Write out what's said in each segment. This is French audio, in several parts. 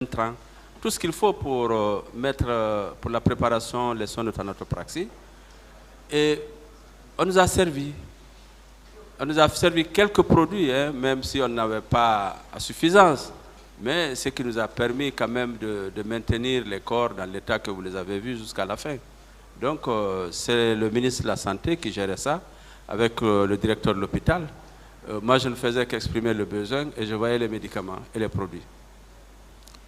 intrants, tout ce qu'il faut pour pour la préparation, les soins de thanatopraxie. Et on nous a servi. On nous a servi quelques produits, hein, même si on n'avait pas à suffisance. Mais ce qui nous a permis quand même de maintenir les corps dans l'état que vous les avez vus jusqu'à la fin. Donc c'est le ministre de la Santé qui gérait ça, avec le directeur de l'hôpital. Moi je ne faisais qu'exprimer le besoin et je voyais les médicaments et les produits.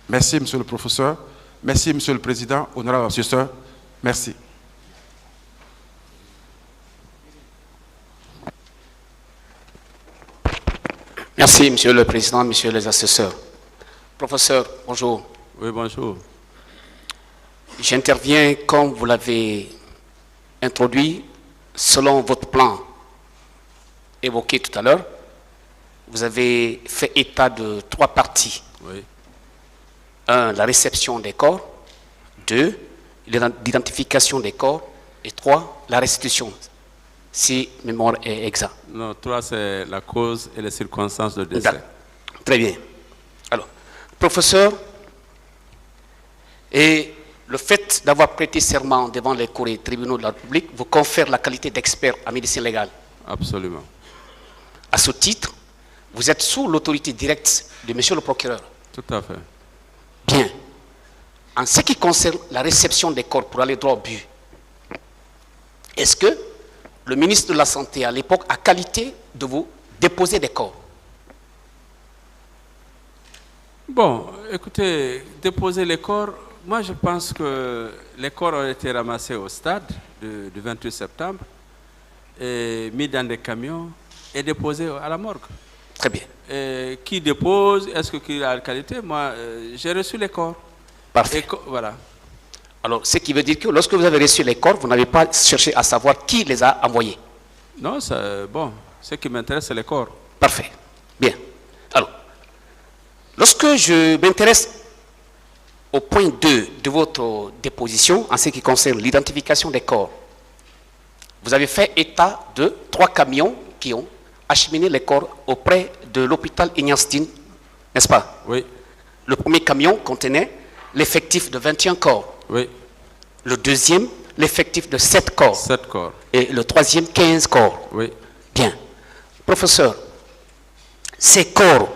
Merci monsieur le professeur. Merci monsieur le président, honorable assesseur. Merci. Merci, Monsieur le Président, Messieurs les assesseurs. Professeur, bonjour. Oui, bonjour. J'interviens, comme vous l'avez introduit, selon votre plan évoqué tout à l'heure. Vous avez fait état de 3 parties. Oui. 1, la réception des corps. 2, l'identification des corps. Et 3, la restitution. Si mémoire est exacte. Non, 3, c'est la cause et les circonstances de décès. Très bien. Alors, professeur, et le fait d'avoir prêté serment devant les cours et tribunaux de la République vous confère la qualité d'expert en médecine légale. Absolument. À ce titre, vous êtes sous l'autorité directe de monsieur le procureur. Tout à fait. Bien. En ce qui concerne la réception des corps pour aller droit au but, est-ce que le ministre de la Santé, à l'époque, a qualité de vous déposer des corps? Bon, écoutez, déposer les corps, moi je pense que les corps ont été ramassés au stade du 28 septembre, et mis dans des camions et déposés à la morgue. Très bien. Et qui dépose? Est-ce qu'il a la qualité? Moi, j'ai reçu les corps. Parfait. Voilà. Alors, ce qui veut dire que lorsque vous avez reçu les corps, vous n'avez pas cherché à savoir qui les a envoyés. Non, bon, ce qui m'intéresse, c'est les corps. Parfait. Bien. Alors, lorsque je m'intéresse au point 2 de votre déposition, en ce qui concerne l'identification des corps, vous avez fait état de 3 camions qui ont acheminé les corps auprès de l'hôpital Ignace Tine, n'est-ce pas? Oui. Le premier camion contenait l'effectif de 21 corps. Oui. Le deuxième, l'effectif de 7 corps. 7 corps. Et le troisième, 15 corps. Oui. Bien. Professeur, ces corps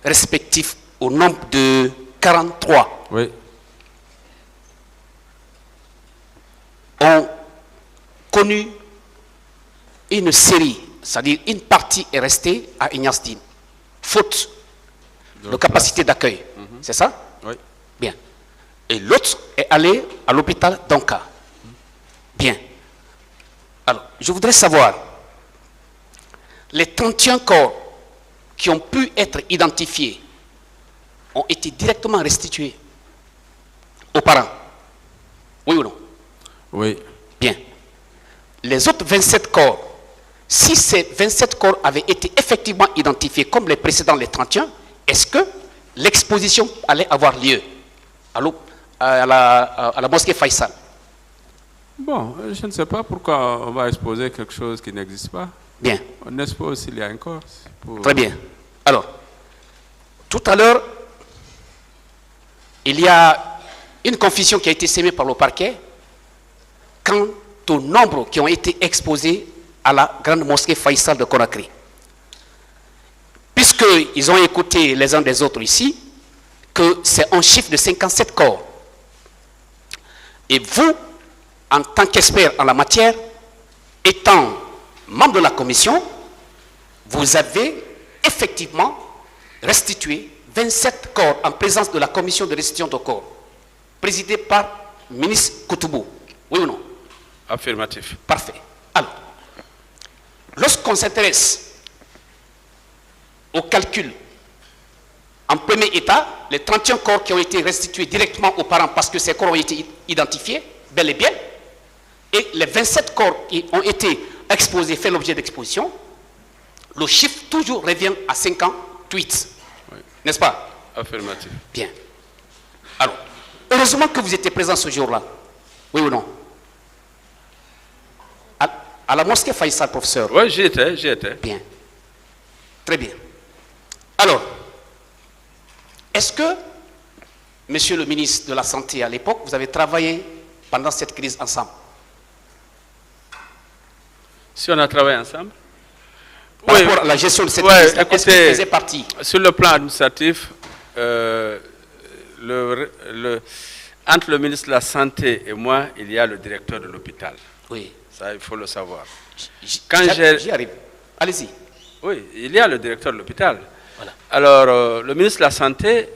respectifs au nombre de 43 oui. ont connu une série, c'est-à-dire une partie est restée à Ignace Tine, faute de capacité d'accueil. C'est ça? Oui. Bien. Et l'autre est allé à l'hôpital d'Anka. Bien. Alors, je voudrais savoir, les 31 corps qui ont pu être identifiés ont été directement restitués aux parents. Oui ou non? Oui. Bien. Les autres 27 corps, si ces 27 corps avaient été effectivement identifiés comme les précédents, les 31, est-ce que l'exposition allait avoir lieu à la mosquée Faisal? Bon, je ne sais pas pourquoi on va exposer quelque chose qui n'existe pas. Bien. On expose s'il y a un corps. Très bien. Alors, tout à l'heure, il y a une confusion qui a été sémée par le parquet quant au nombre qui ont été exposés à la grande mosquée Faisal de Conakry. Puisqu'ils ont écouté les uns des autres ici, que c'est un chiffre de 57 corps. Et vous, en tant qu'expert en la matière, étant membre de la commission, vous avez effectivement restitué 27 corps en présence de la commission de restitution de corps, présidée par le ministre Koutoubou. Oui ou non? Affirmatif. Parfait. Alors, lorsqu'on s'intéresse au calcul, en premier état, les 31 corps qui ont été restitués directement aux parents parce que ces corps ont été identifiés, bel et bien, et les 27 corps qui ont été exposés, fait l'objet d'exposition, le chiffre toujours revient à 58. Oui. N'est-ce pas? Affirmatif. Bien. Alors, heureusement que vous étiez présent ce jour-là. Oui ou non? À la mosquée Faisal, professeur. Oui, j'y étais. Bien. Très bien. Alors, est-ce que Monsieur le ministre de la Santé à l'époque, vous avez travaillé pendant cette crise ensemble. Si on a travaillé ensemble? Par rapport à la gestion de cette crise, est-ce que vous faisiez partie? Sur le plan administratif, entre le ministre de la Santé et moi, il y a le directeur de l'hôpital. Oui. Ça, il faut le savoir. J'y arrive. Allez-y. Oui, il y a le directeur de l'hôpital. Voilà. Alors, le ministre de la Santé,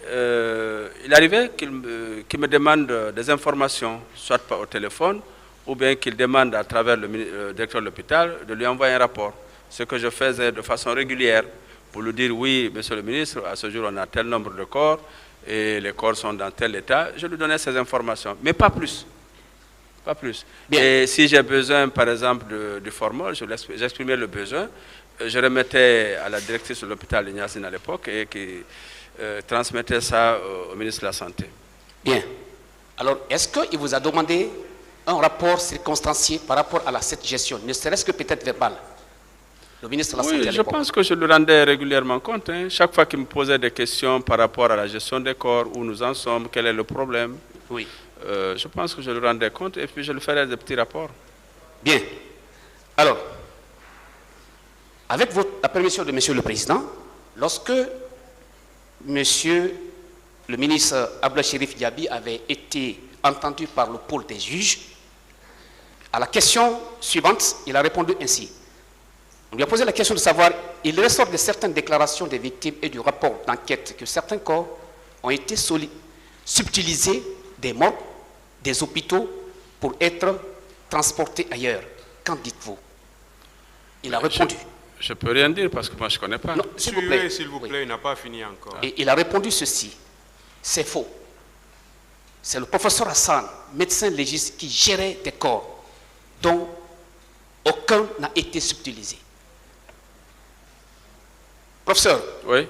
il arrivait qu'il me demande des informations, soit au téléphone, ou bien qu'il demande à travers le directeur de l'hôpital de lui envoyer un rapport. Ce que je faisais de façon régulière pour lui dire, oui, monsieur le ministre, à ce jour, on a tel nombre de corps, et les corps sont dans tel état. Je lui donnais ces informations, mais pas plus. Pas plus. Bien. Et si j'ai besoin, par exemple, du formol, j'exprimais le besoin, je remettais à la directrice de l'hôpital de Niassine à l'époque et qui transmettait ça au ministre de la Santé. Bien. Alors, est-ce qu'il vous a demandé un rapport circonstancié par rapport à cette gestion, ne serait-ce que peut-être verbal? Le ministre de la Santé à l'époque. Je pense que je lui rendais régulièrement compte. Hein. Chaque fois qu'il me posait des questions par rapport à la gestion des corps, où nous en sommes, quel est le problème. Oui. Je pense que je lui rendais compte et puis je lui ferai des petits rapports. Bien. Alors, avec la permission de Monsieur le Président, lorsque Monsieur le ministre Abdel Chérif Diaby avait été entendu par le pôle des juges, à la question suivante, il a répondu ainsi. On lui a posé la question de savoir, il ressort de certaines déclarations des victimes et du rapport d'enquête que certains corps ont été subtilisés des morgues, des hôpitaux pour être transportés ailleurs. Qu'en dites-vous? Il a répondu. Je ne peux rien dire parce que moi je ne connais pas. Non, s'il vous plaît, il n'a pas fini encore. Et il a répondu ceci. C'est faux. C'est le professeur Hassan, médecin légiste, qui gérait des corps dont aucun n'a été subtilisé. Professeur, oui.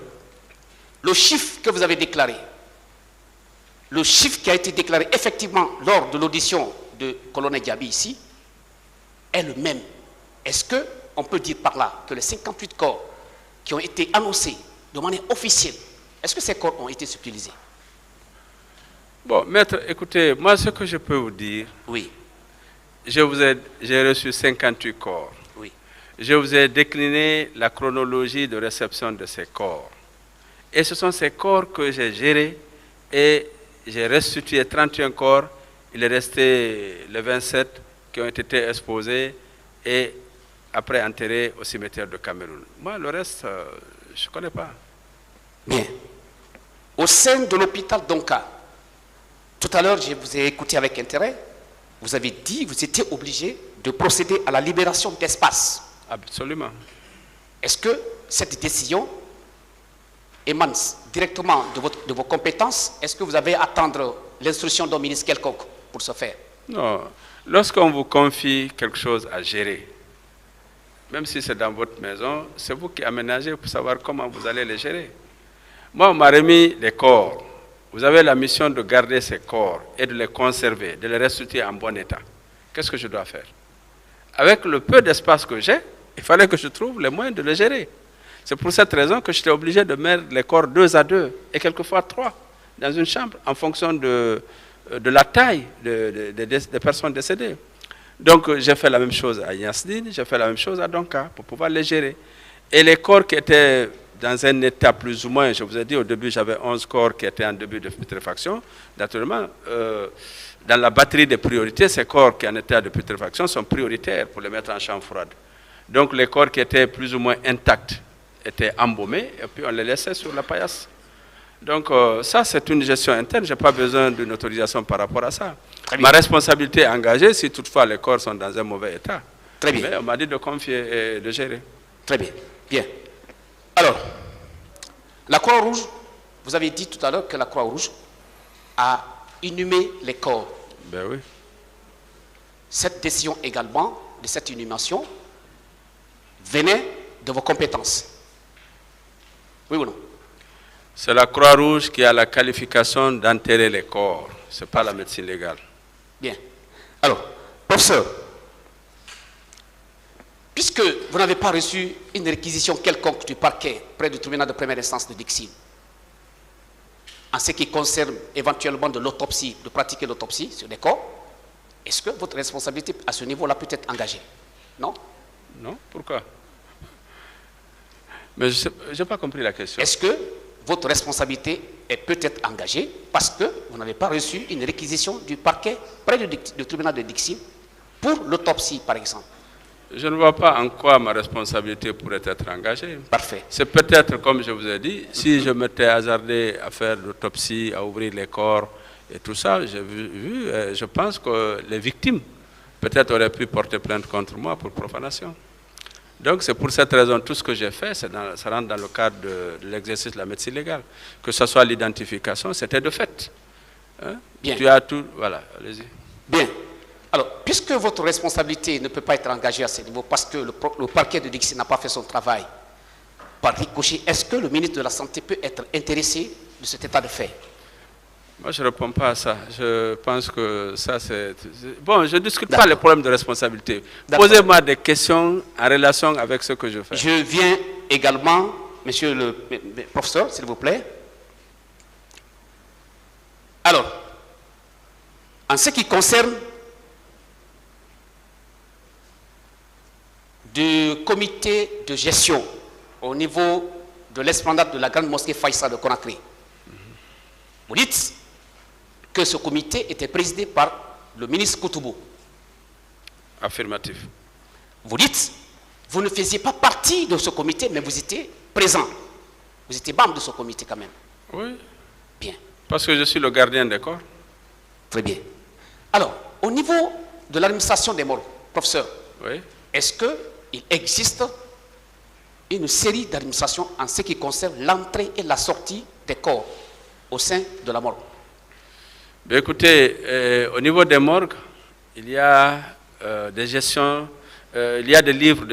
Le chiffre que vous avez déclaré, le chiffre qui a été déclaré effectivement lors de l'audition de colonel Diaby ici, est le même. Est-ce qu'on peut dire par là que les 58 corps qui ont été annoncés de manière officielle, est-ce que ces corps ont été subtilisés? Bon, maître, écoutez, moi ce que je peux vous dire, oui. J'ai reçu 58 corps. Oui. Je vous ai décliné la chronologie de réception de ces corps. Et ce sont ces corps que j'ai gérés et j'ai restitué 31 corps. Il est resté les 27 qui ont été exposés et après enterrés au cimetière de Cameroun. Moi, le reste, je ne connais pas. Bien. Au sein de l'hôpital d'Onka, tout à l'heure, je vous ai écouté avec intérêt. Vous avez dit que vous étiez obligé de procéder à la libération d'espace. Absolument. Est-ce que cette décision émane directement de vos compétences? Est-ce que vous avez à attendre l'instruction d'un ministre quelconque pour ce faire? Non. Lorsqu'on vous confie quelque chose à gérer, même si c'est dans votre maison, c'est vous qui aménagez pour savoir comment vous allez les gérer. Moi, on m'a remis les corps. Vous avez la mission de garder ces corps et de les conserver, de les restituer en bon état. Qu'est-ce que je dois faire? Avec le peu d'espace que j'ai, il fallait que je trouve les moyens de les gérer. C'est pour cette raison que j'étais obligé de mettre les corps 2 à 2 et quelquefois 3 dans une chambre en fonction de la taille des personnes décédées. Donc j'ai fait la même chose à Yassine, j'ai fait la même chose à Donka pour pouvoir les gérer. Et les corps qui étaient dans un état plus ou moins, je vous ai dit au début, j'avais 11 corps qui étaient en début de putréfaction. Naturellement, dans la batterie des priorités, ces corps qui en état de putréfaction sont prioritaires pour les mettre en chambre froide. Donc les corps qui étaient plus ou moins intacts étaient embaumés et puis on les laissait sur la paillasse. Donc ça, c'est une gestion interne, je n'ai pas besoin d'une autorisation par rapport à ça. Ma responsabilité est engagée si toutefois les corps sont dans un mauvais état. Très bien. Mais on m'a dit de confier et de gérer. Très bien. Bien. Alors, la Croix-Rouge, vous avez dit tout à l'heure que la Croix-Rouge a inhumé les corps. Ben oui. Cette décision également, de cette inhumation, venait de vos compétences. Oui ou non? C'est la Croix-Rouge qui a la qualification d'enterrer les corps. Ce n'est pas la médecine légale. Bien. Alors, professeur, puisque vous n'avez pas reçu une réquisition quelconque du parquet près du tribunal de première instance de Dixine, en ce qui concerne éventuellement de l'autopsie, de pratiquer l'autopsie sur des corps, est-ce que votre responsabilité à ce niveau-là peut être engagée? Non? Non? Pourquoi? Mais je n'ai pas compris la question. Est-ce que votre responsabilité peut être engagée parce que vous n'avez pas reçu une réquisition du parquet près du tribunal de Dixi pour l'autopsie, par exemple? Je ne vois pas en quoi ma responsabilité pourrait être engagée. Parfait. C'est peut-être, comme je vous ai dit, si je m'étais hasardé à faire l'autopsie, à ouvrir les corps et tout ça, je pense que les victimes peut-être auraient pu porter plainte contre moi pour profanation. Donc c'est pour cette raison, tout ce que j'ai fait, ça rentre dans le cadre de l'exercice de la médecine légale. Que ce soit l'identification, c'était de fait. Hein? Bien. Tu as tout, voilà, allez-y. Bien. Alors, puisque votre responsabilité ne peut pas être engagée à ce niveau parce que le parquet de Dixi n'a pas fait son travail, par ricochet, est-ce que le ministre de la Santé peut être intéressé de cet état de fait? Moi, je ne réponds pas à ça. Je pense que ça, c'est... Bon, je ne discute pas les problèmes de responsabilité. Posez-moi des questions en relation avec ce que je fais. Je viens également, monsieur le professeur, s'il vous plaît. Alors, en ce qui concerne du comité de gestion au niveau de l'esplanade de la grande mosquée Faïssa de Conakry, vous dites que ce comité était présidé par le ministre Koutoubou. Affirmatif. Vous dites, vous ne faisiez pas partie de ce comité, mais vous étiez présent. Vous étiez membre de ce comité quand même. Oui. Bien. Parce que je suis le gardien des corps. Très bien. Alors, au niveau de l'administration des morgues, professeur, Oui. est-ce qu'il existe une série d'administrations en ce qui concerne l'entrée et la sortie des corps au sein de la morgue? Bien, écoutez, au niveau des morgues, il y a des gestions, il y a des livres de